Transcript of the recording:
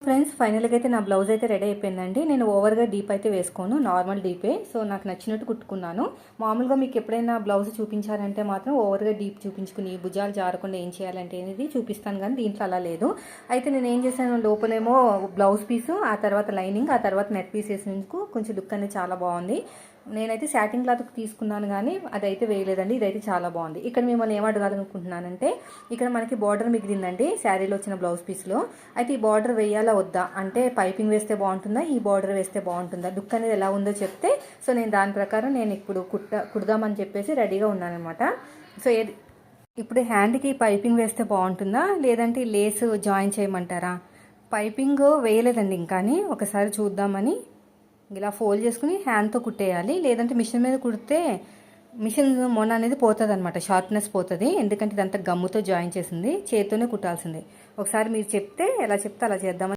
Friends ఫైనల్గా అయితే నా బ్లౌజ్ అయితే రెడీ అయిపోయిందండి. నేను ఓవర్గా డీప్ అయితే వేసుకోను, నార్మల్ డీపే. సో నాకు నచ్చినట్టు కుట్టుకున్నాను. మామూలుగా మీకు ఎప్పుడైనా బ్లౌజ్ చూపించాలంటే మాత్రం ఓవర్గా డీప్ చూపించుకుని భుజాలు జారకుండా ఏం చేయాలంటే అనేది చూపిస్తాను, కానీ దీంట్లో అలా లేదు. అయితే నేను ఏం చేశాను, లోపలేమో బ్లౌజ్ పీసు, ఆ తర్వాత లైనింగ్, ఆ తర్వాత నెట్ పీస్ వేసినందుకు కొంచెం లుక్ అనేది చాలా బాగుంది. నేనైతే సాటిన్ క్లాత్ తీసుకున్నాను, కానీ అదైతే వేయలేదండి. ఇదైతే చాలా బాగుంది. ఇక్కడ మిమ్మల్ని ఏం అడగాలనుకుంటున్నానంటే, ఇక్కడ మనకి బార్డర్ మిగిలిందండి శారీలో వచ్చిన బ్లౌజ్ పీస్లో. అయితే ఈ బార్డర్ వేయాలా వద్దా, అంటే పైపింగ్ వేస్తే బాగుంటుందా, ఈ బార్డర్ వేస్తే బాగుంటుందా, లుక్ అనేది ఎలా ఉందో చెప్తే సో నేను దాని ప్రకారం నేను ఇప్పుడు కుడదామని చెప్పేసి రెడీగా ఉన్నానమాట. సో ఇప్పుడు హ్యాండ్కి పైపింగ్ వేస్తే బాగుంటుందా, లేదంటే లేస్ జాయిన్ చేయమంటారా? పైపింగ్ వేయలేదండి ఇంకాని, ఒకసారి చూద్దామని ఇలా ఫోల్డ్ చేసుకుని హ్యాండ్తో కుట్టేయాలి. లేదంటే మిషన్ మీద కుడితే మిషన్ మొన్న అనేది పోతుంది అనమాట, షార్ప్నెస్ పోతుంది. ఎందుకంటే ఇదంతా గమ్ముతో జాయిన్ చేసింది, చేతితోనే కుట్టాల్సింది. ఒకసారి మీరు చెప్తే ఎలా చెప్తే అలా చేద్దామని